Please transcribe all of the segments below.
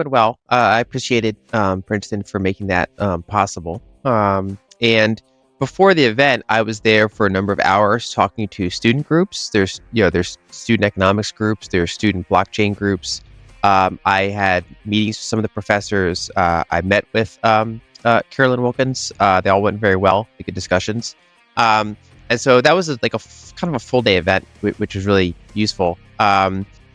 went well. I appreciated Princeton for making that possible. And before the event, I was there for a number of hours talking to student groups. There's student economics groups, there's student blockchain groups. I had meetings with some of the professors. I met with Carolyn Wilkins. They all went very well. Good discussions. And so that was kind of a full day event, which was really useful.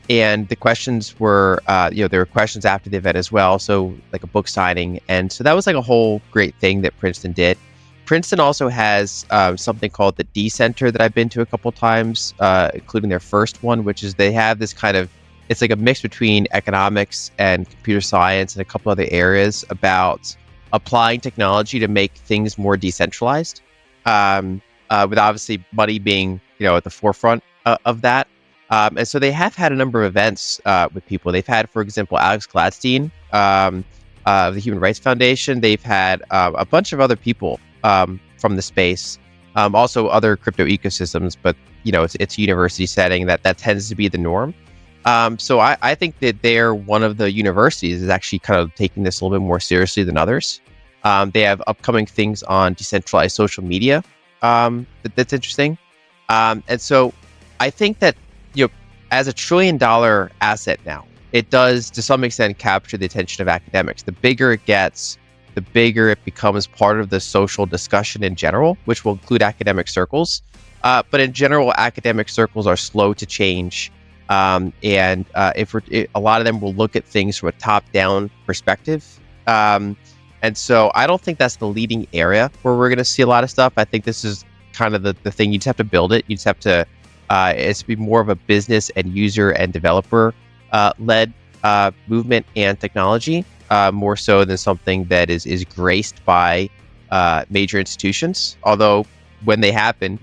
And the questions were, there were questions after the event as well. So like a book signing. And so that was like a whole great thing that Princeton did. Princeton also has something called the D Center that I've been to a couple times, including their first one, which is they have this kind of, it's like a mix between economics and computer science and a couple other areas about applying technology to make things more decentralized, with obviously money being, at the forefront of that. And so they have had a number of events with people. They've had, for example, Alex Gladstein of the Human Rights Foundation. They've had a bunch of other people from the space, also other crypto ecosystems, but it's a university setting that tends to be the norm. So I think that they're one of the universities is actually kind of taking this a little bit more seriously than others. They have upcoming things on decentralized social media that's interesting. And so I think that, as $1 trillion asset now, it does to some extent capture the attention of academics. The bigger it gets, the bigger it becomes part of the social discussion in general, which will include academic circles. But in general, academic circles are slow to change. A lot of them will look at things from a top-down perspective. And so I don't think that's the leading area where we're going to see a lot of stuff. I think this is kind of the thing. You just have to build it. You just have to, it's be more of a business and user and developer led movement and technology, more so than something that is graced by major institutions. Although when they happen,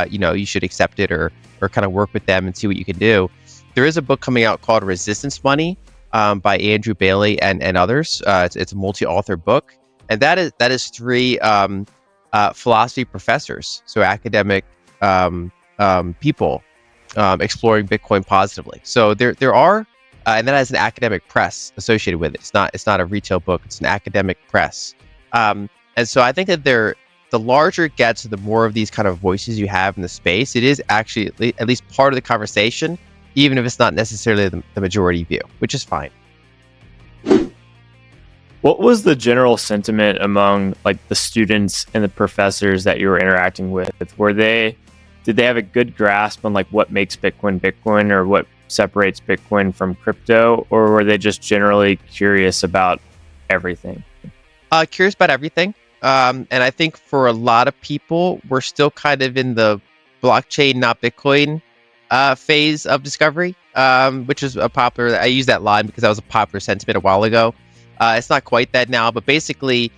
you should accept it or kind of work with them and see what you can do. There is a book coming out called Resistance Money by Andrew Bailey and others. It's a multi-author book, and that is three philosophy professors, so academic people exploring Bitcoin positively. So there are, and that has an academic press associated with it. It's not a retail book; it's an academic press. And so I think that the larger it gets, the more of these kind of voices you have in the space. It is actually at least part of the conversation, even if it's not necessarily the majority view, which is fine. What was the general sentiment among the students and the professors that you were interacting with? Did they have a good grasp on what makes Bitcoin or what separates Bitcoin from crypto, or were they just generally curious about everything? Curious about everything. And I think for a lot of people, we're still kind of in the blockchain, not Bitcoin phase of discovery, which is a popular. I use that line because that was a popular sentiment a while ago. It's not quite that now, but basically,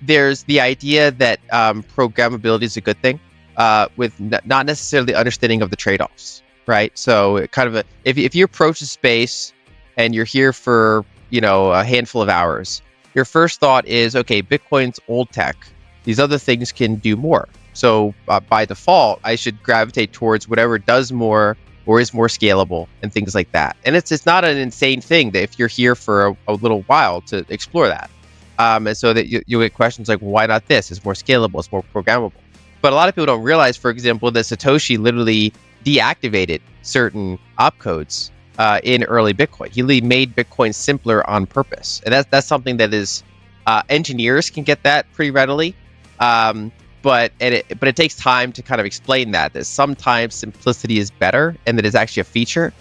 there's the idea that programmability is a good thing, with not necessarily understanding of the trade-offs, right? So kind of if you approach the space and you're here for a handful of hours, your first thought is, okay, Bitcoin's old tech. These other things can do more. So by default, I should gravitate towards whatever does more or is more scalable and things like that. And it's not an insane thing that if you're here for a little while to explore that. And so that you get questions like, well, why not this? It's more scalable, it's more programmable. But a lot of people don't realize, for example, that Satoshi literally deactivated certain opcodes in early Bitcoin. He made Bitcoin simpler on purpose. And that's something that is, engineers can get that pretty readily. But it takes time to kind of explain that sometimes simplicity is better and that it's actually a feature.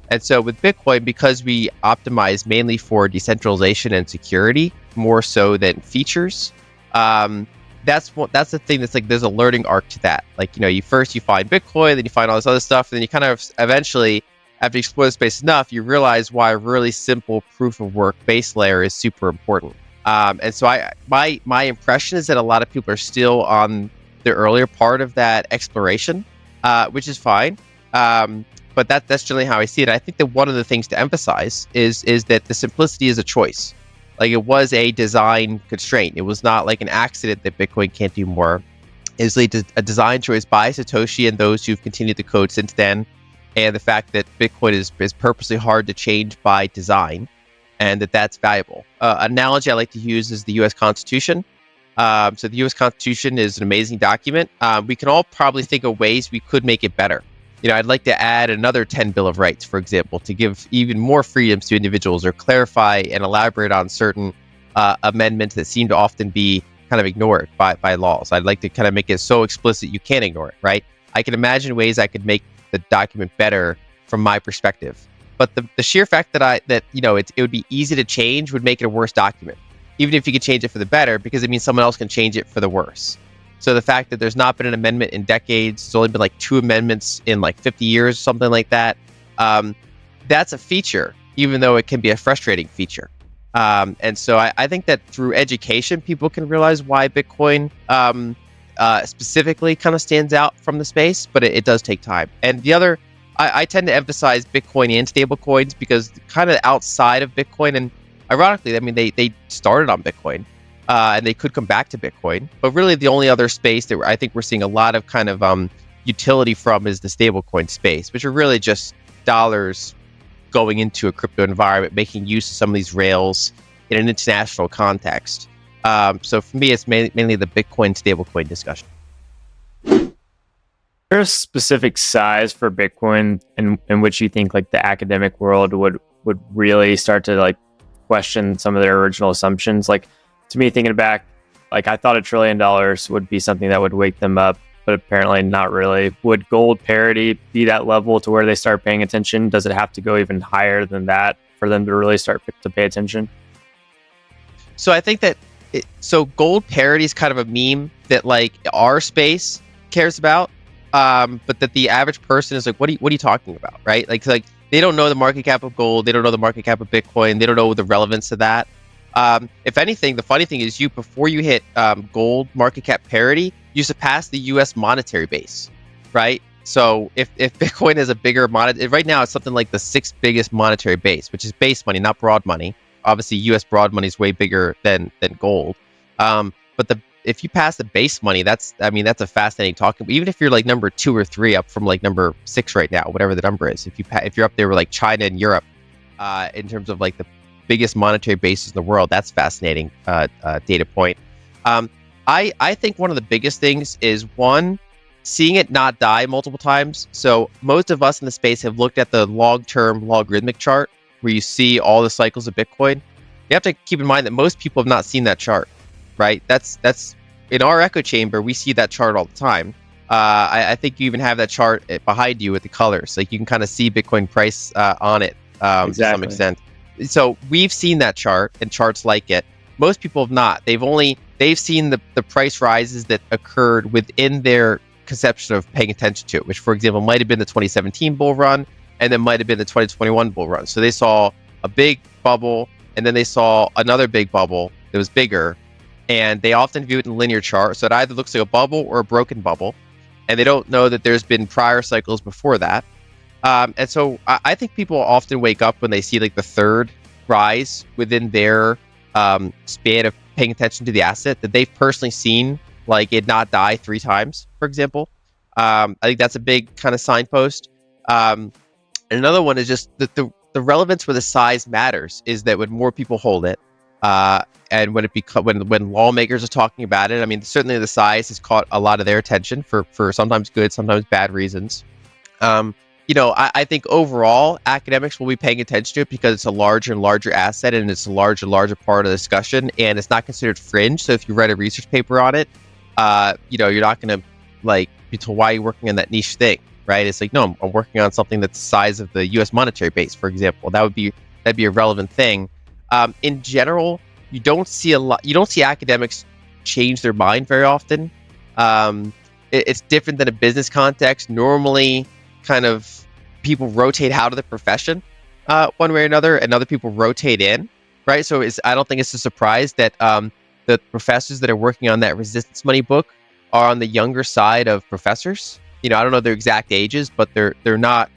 And so with Bitcoin, because we optimize mainly for decentralization and security more so than features, that's the thing that's there's a learning arc to that. You find Bitcoin, then you find all this other stuff, and then you kind of eventually, after you explore the space enough, you realize why a really simple proof of work base layer is super important. And so my impression is that a lot of people are still on the earlier part of that exploration, which is fine. But that's generally how I see it. I think that one of the things to emphasize is that the simplicity is a choice. It was a design constraint. It was not an accident that Bitcoin can't do more. It was a design choice by Satoshi and those who've continued the code since then. and the fact that Bitcoin is purposely hard to change by design, and that's valuable. Analogy I like to use is the U.S. Constitution. So the U.S. Constitution is an amazing document. We can all probably think of ways we could make it better. I'd like to add another 10 Bill of Rights, for example, to give even more freedoms to individuals, or clarify and elaborate on certain amendments that seem to often be kind of ignored by laws. I'd like to kind of make it so explicit you can't ignore it, right? I can imagine ways I could make the document better from my perspective. But the sheer fact that it would be easy to change would make it a worse document, even if you could change it for the better, because it means someone else can change it for the worse. So the fact that there's not been an amendment in decades, there's only been like 2 amendments in like 50 years, something like that, that's a feature, even though it can be a frustrating feature. And so I think that through education, people can realize why Bitcoin specifically kind of stands out from the space, but it does take time. And the other, I tend to emphasize Bitcoin and stable coins because kind of outside of Bitcoin, and ironically, I mean, they started on Bitcoin, and they could come back to Bitcoin. But really, the only other space that I think we're seeing a lot of kind of utility from is the stablecoin space, which are really just dollars going into a crypto environment, making use of some of these rails in an international context. So for me, it's mainly the Bitcoin stablecoin discussion. Is there a specific size for Bitcoin in which you think like the academic world would really start to like question some of their original assumptions? Like, to me, thinking back, like I thought $1 trillion would be something that would wake them up, but apparently not really. Would gold parity be that level to where they start paying attention? Does it have to go even higher than that for them to really start to pay attention? So I think that gold parity is kind of a meme that like our space cares about, but that the average person is like, what are you talking about, right? Like they don't know the market cap of gold, they don't know the market cap of Bitcoin, they don't know the relevance of that. If anything, the funny thing is before you hit gold market cap parity, you surpass the U.S. monetary base, right? So if Bitcoin has a bigger right now it's something like the 6th biggest monetary base, which is base money, not broad money. Obviously, U.S. broad money is way bigger than gold. But if you pass the base money, that's a fascinating talking. Even if you're like number 2 or 3 up from like number 6 right now, whatever the number is, if you're up there with like China and Europe, in terms of like the biggest monetary bases in the world, that's fascinating data point. I think one of the biggest things is seeing it not die multiple times. So most of us in the space have looked at the long-term logarithmic chart where you see all the cycles of Bitcoin. You have to keep in mind that most people have not seen that chart, right? That's in our echo chamber, we see that chart all the time. I think you even have that chart behind you with the colors. Like you can kind of see Bitcoin price on it to some extent. So we've seen that chart and charts like it. Most people have not. They've seen the price rises that occurred within their conception of paying attention to it, which, for example, might have been the 2017 bull run, and then might have been the 2021 bull run. So they saw a big bubble, and then they saw another big bubble that was bigger, and they often view it in a linear chart. So it either looks like a bubble or a broken bubble, and they don't know that there's been prior cycles before that. And so I think people often wake up when they see like the third rise within their span of paying attention to the asset that they've personally seen, like it not die 3 times, for example. I think that's a big kind of signpost. And another one is just that the relevance where the size matters is that when more people hold it, and when lawmakers are talking about it, I mean, certainly the size has caught a lot of their attention for sometimes good, sometimes bad reasons. I think overall academics will be paying attention to it because it's a larger and larger asset, and it's a larger and larger part of the discussion, and it's not considered fringe. So if you write a research paper on it, you're not going to like be told why you're working on that niche thing, right? It's like, no, I'm working on something that's the size of the U.S. monetary base, for example. That'd be a relevant thing. In general, you don't see academics change their mind very often. It's different than a business context. Normally, kind of people rotate out of the profession one way or another, and other people rotate in, right? So I don't think it's a surprise that the professors that are working on that resistance money book are on the younger side of professors. I don't know their exact ages, but they're not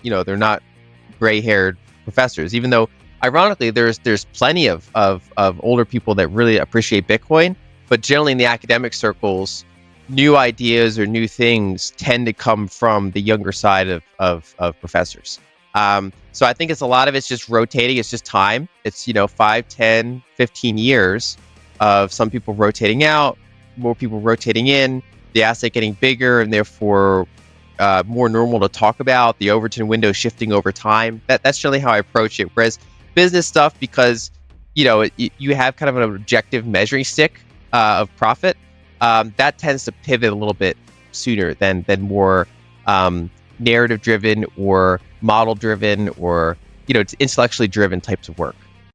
gray-haired professors. Even though, ironically, there's plenty of older people that really appreciate Bitcoin, but generally in the academic circles, new ideas or new things tend to come from the younger side of professors. So I think it's a lot of it's just rotating. It's just time. It's, 5, 10, 15 years of some people rotating out, more people rotating in, the asset getting bigger and therefore more normal to talk about, the Overton window shifting over time. That's generally how I approach it. Whereas business stuff, because, you have kind of an objective measuring stick of profit, that tends to pivot a little bit sooner than more narrative driven or model driven or intellectually driven types of work.